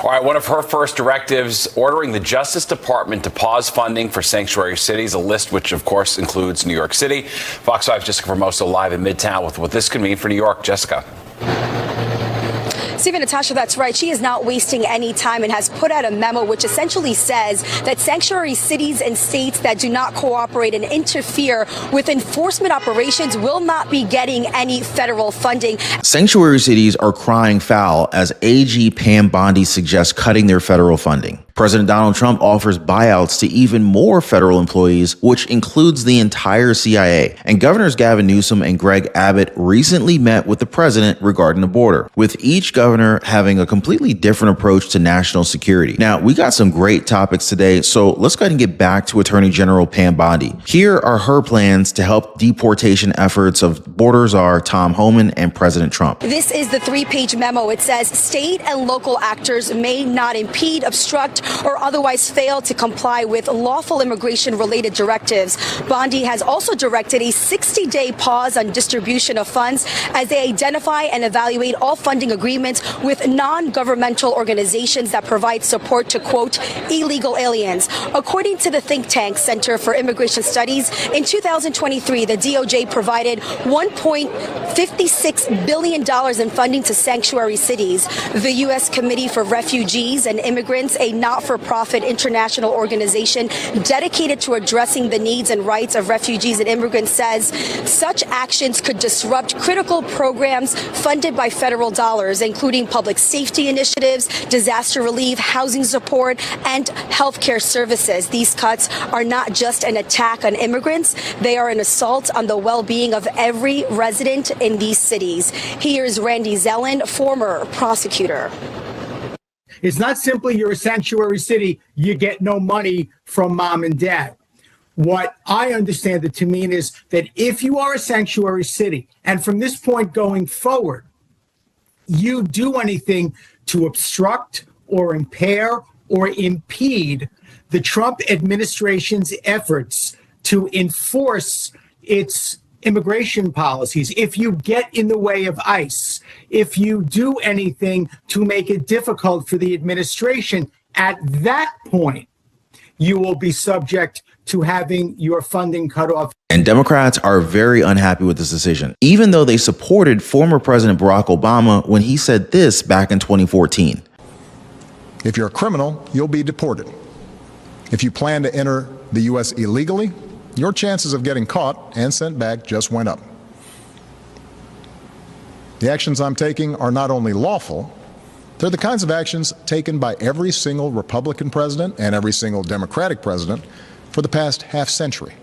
All right, one of her first directives ordering the Justice Department to pause funding for sanctuary cities, a list which, of course, includes New York City. Fox 5's Jessica Formoso live in Midtown with what this could mean for New York. Jessica. Stephen, Natasha, that's right. She is not wasting any time and has put out a memo which essentially says that sanctuary cities and states that do not cooperate and interfere with enforcement operations will not be getting any federal funding. Sanctuary cities are crying foul as AG Pam Bondi suggests cutting their federal funding. President Donald Trump offers buyouts to even more federal employees, which includes the entire CIA. And Governors Gavin Newsom and Greg Abbott recently met with the president regarding the border, with each governor having a completely different approach to national security. Now, we got some great topics today, so let's go ahead and get back to Attorney General Pam Bondi. Here are her plans to help deportation efforts of border czar Tom Homan and President Trump. This is the 3-page memo. It says state and local actors may not impede, obstruct, or otherwise fail to comply with lawful immigration-related directives. Bondi has also directed a 60-day pause on distribution of funds as they identify and evaluate all funding agreements with non-governmental organizations that provide support to, quote, illegal aliens. According to the think tank Center for Immigration Studies, in 2023, the DOJ provided $1.56 billion in funding to sanctuary cities. The U.S. Committee for Refugees and Immigrants, a not-for-profit international organization dedicated to addressing the needs and rights of refugees and immigrants, says such actions could disrupt critical programs funded by federal dollars, including public safety initiatives, disaster relief, housing support, and healthcare services. These cuts are not just an attack on immigrants, they are an assault on the well-being of every resident in these cities. Here's Randy Zellen, former prosecutor. It's not simply you're a sanctuary city, you get no money from mom and dad. What I understand it to mean is that if you are a sanctuary city, and from this point going forward, you do anything to obstruct or impair or impede the Trump administration's efforts to enforce its immigration policies, if you get in the way of ICE, if you do anything to make it difficult for the administration, at that point, you will be subject to having your funding cut off. And Democrats are very unhappy with this decision, even though they supported former President Barack Obama when he said this back in 2014. If you're a criminal, you'll be deported. If you plan to enter the U.S. illegally, your chances of getting caught and sent back just went up. The actions I'm taking are not only lawful, they're the kinds of actions taken by every single Republican president and every single Democratic president for the past half century.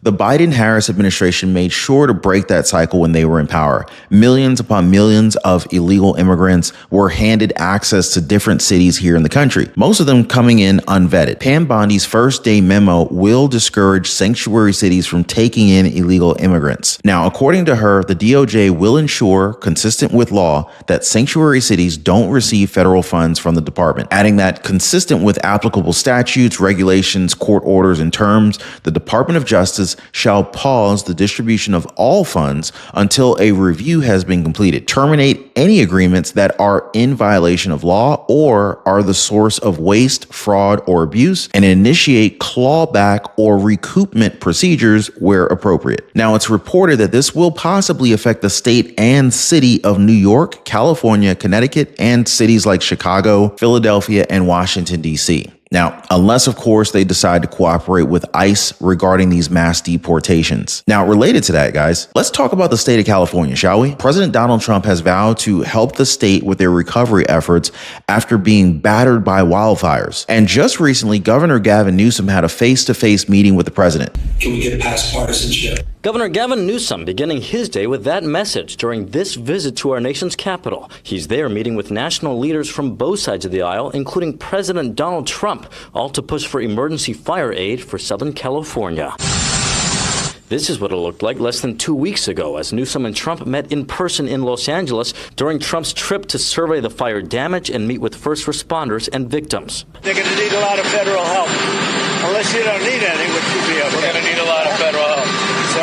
The Biden-Harris administration made sure to break that cycle when they were in power. Millions upon millions of illegal immigrants were handed access to different cities here in the country, most of them coming in unvetted. Pam Bondi's first-day memo will discourage sanctuary cities from taking in illegal immigrants. Now, according to her, the DOJ will ensure, consistent with law, that sanctuary cities don't receive federal funds from the department, adding that consistent with applicable statutes, regulations, court orders, and terms, the Department of Justice shall pause the distribution of all funds until a review has been completed, terminate any agreements that are in violation of law or are the source of waste, fraud, or abuse, and initiate clawback or recoupment procedures where appropriate. Now, it's reported that this will possibly affect the state and city of New York, California, Connecticut, and cities like Chicago, Philadelphia, and Washington, D.C. Now, unless, of course, they decide to cooperate with ICE regarding these mass deportations. Now, related to that, guys, let's talk about the state of California, shall we? President Donald Trump has vowed to help the state with their recovery efforts after being battered by wildfires. And just recently, Governor Gavin Newsom had a face-to-face meeting with the president. Can we get past partisanship? Governor Gavin Newsom beginning his day with that message during this visit to our nation's capital. He's there meeting with national leaders from both sides of the aisle, including President Donald Trump, all to push for emergency fire aid for Southern California. This is what it looked like less than 2 weeks ago as Newsom and Trump met in person in Los Angeles during Trump's trip to survey the fire damage and meet with first responders and victims. They're going to need a lot of federal help. Unless you don't need anything, which would be okay. We're going to need a lot of federal help. So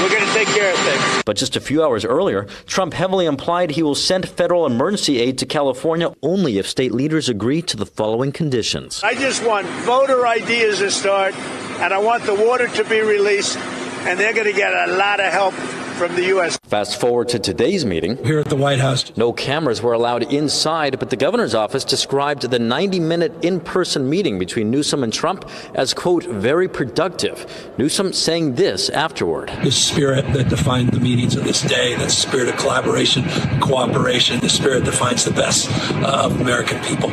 We're going to take care of things. But just a few hours earlier, Trump heavily implied he will send federal emergency aid to California only if state leaders agree to the following conditions. I just want voter ID as a start, and I want the water to be released, and they're going to get a lot of help from the U.S. Fast forward to today's meeting. Here at the White House. No cameras were allowed inside, but the governor's office described the 90-minute in-person meeting between Newsom and Trump as, quote, very productive. Newsom saying this afterward. The spirit that defined the meetings of this day, the spirit of collaboration, cooperation, the spirit that finds the best of American people.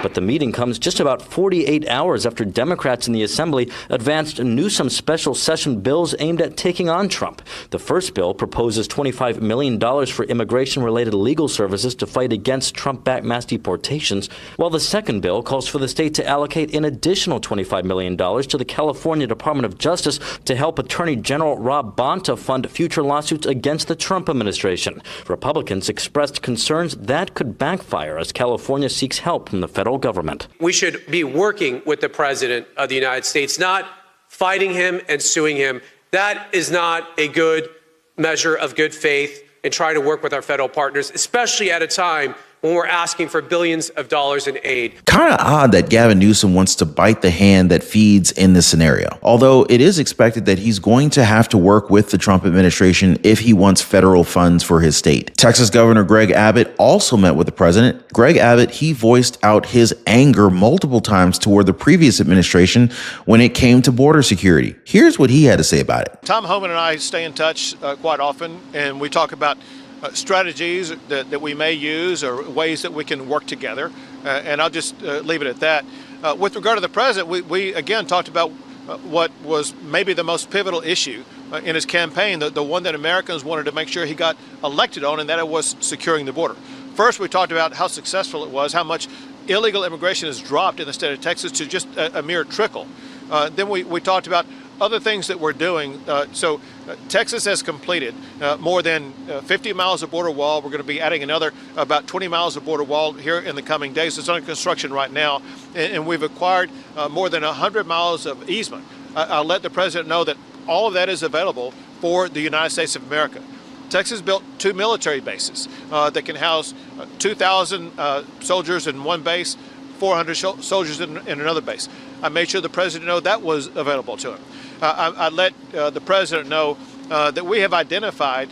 But the meeting comes just about 48 hours after Democrats in the Assembly advanced Newsom's special session bills aimed at taking on Trump. The first bill proposes $25 million for immigration-related legal services to fight against Trump-backed mass deportations, while the second bill calls for the state to allocate an additional $25 million to the California Department of Justice to help Attorney General Rob Bonta fund future lawsuits against the Trump administration. Republicans expressed concerns that could backfire as California seeks help from the federal government. We should be working with the President of the United States, not fighting him and suing him. That is not a good measure of good faith in trying to work with our federal partners, especially at a time when we're asking for billions of dollars in aid. Kind of odd that Gavin Newsom wants to bite the hand that feeds in this scenario. Although it is expected that he's going to have to work with the Trump administration if he wants federal funds for his state. Texas Governor Greg Abbott also met with the president. Greg Abbott, he voiced out his anger multiple times toward the previous administration when it came to border security. Here's what he had to say about it. Tom Homan and I stay in touch quite often, and we talk about strategies that we may use or ways that we can work together, and I'll just leave it at that. With regard to the president, we again talked about what was maybe the most pivotal issue in his campaign, the one that Americans wanted to make sure he got elected on, and that it was securing the border. First, we talked about how successful it was, how much illegal immigration has dropped in the state of Texas to just a mere trickle. Then we talked about other things that we're doing. Texas has completed more than 50 miles of border wall. We're going to be adding another about 20 miles of border wall here in the coming days. It's under construction right now, and we've acquired more than 100 miles of easement. I'll let the president know that all of that is available for the United States of America. Texas built 2 military bases that can house 2,000 soldiers in one base, 400 soldiers in another base. I made sure the president know that was available to him. I let the president know that we have identified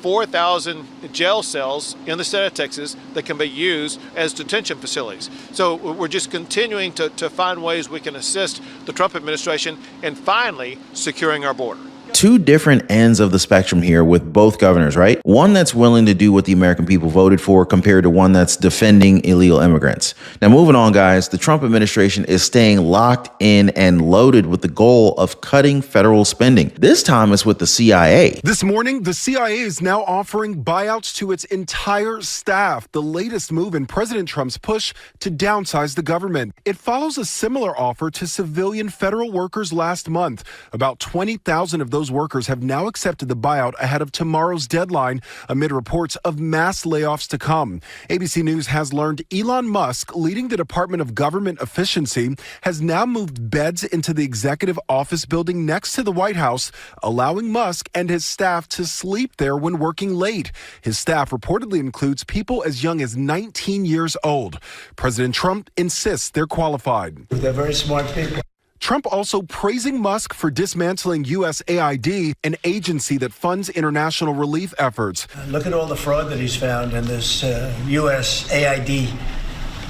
4,000 jail cells in the state of Texas that can be used as detention facilities. So we're just continuing to find ways we can assist the Trump administration in finally securing our border. Two different ends of the spectrum here with both governors, right? One that's willing to do what the American people voted for compared to one that's defending illegal immigrants. Now, moving on, guys, the Trump administration is staying locked in and loaded with the goal of cutting federal spending. This time it's with the CIA. This morning, the CIA is now offering buyouts to its entire staff, the latest move in President Trump's push to downsize the government. It follows a similar offer to civilian federal workers last month. About 20,000 of those workers have now accepted the buyout ahead of tomorrow's deadline amid reports of mass layoffs to come. ABC News has learned Elon Musk, leading the Department of Government Efficiency, has now moved beds into the executive office building next to the White House, allowing Musk and his staff to sleep there when working late. His staff reportedly includes people as young as 19 years old. President Trump insists they're qualified. They're very smart people. Trump also praising Musk for dismantling USAID, an agency that funds international relief efforts. Look at all the fraud that he's found in this USAID.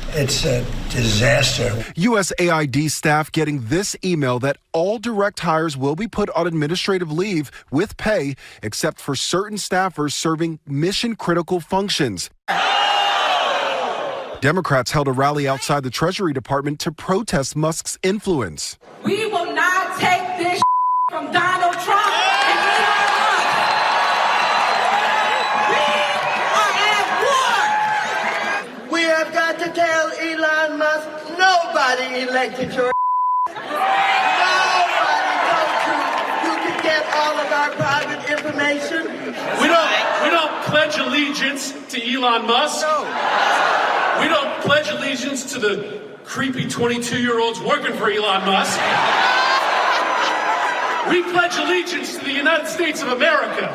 It's a disaster. USAID staff getting this email that all direct hires will be put on administrative leave with pay, except for certain staffers serving mission-critical functions. Democrats held a rally outside the Treasury Department to protest Musk's influence. We will not take this from Donald Trump and Elon Musk. We are at war. We have got to tell Elon Musk, nobody elected your Nobody told you can get all of our private information. We don't pledge allegiance to Elon Musk. No. We don't pledge allegiance to the creepy 22-year-olds working for Elon Musk. We pledge allegiance to the United States of America.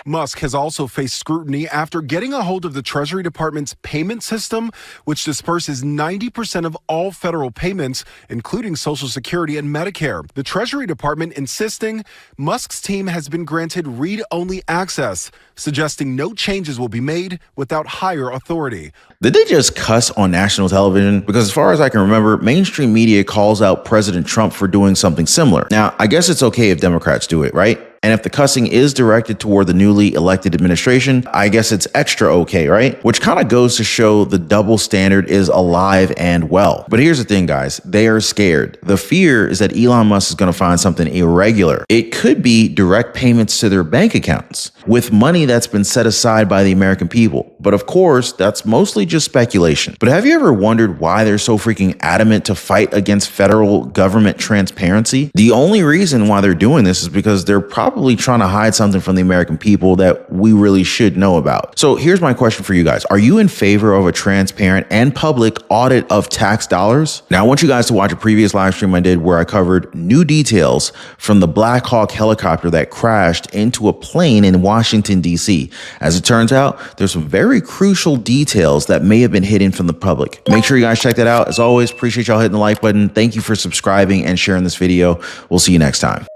Musk has also faced scrutiny after getting a hold of the Treasury Department's payment system, which disperses 90% of all federal payments, including Social Security and Medicare. The Treasury Department insisting Musk's team has been granted read-only access, suggesting no changes will be made without higher authority. Did they just cuss on national television? Because as far as I can remember, mainstream media calls out President Trump for doing something similar. Now, I guess it's okay if Democrats do it, right? And if the cussing is directed toward the newly elected administration, I guess it's extra okay, right? Which kind of goes to show the double standard is alive and well. But here's the thing, guys. They are scared. The fear is that Elon Musk is going to find something irregular. It could be direct payments to their bank accounts with money that's been set aside by the American people. But of course, that's mostly just speculation. But have you ever wondered why they're so freaking adamant to fight against federal government transparency? The only reason why they're doing this is because they're probably trying to hide something from the American people that we really should know about. So here's my question for you guys. Are you in favor of a transparent and public audit of tax dollars? Now, I want you guys to watch a previous live stream I did where I covered new details from the Black Hawk helicopter that crashed into a plane in Washington, D.C. As it turns out, there's some very crucial details that may have been hidden from the public. Make sure you guys check that out. As always, appreciate y'all hitting the like button. Thank you for subscribing and sharing this video. We'll see you next time.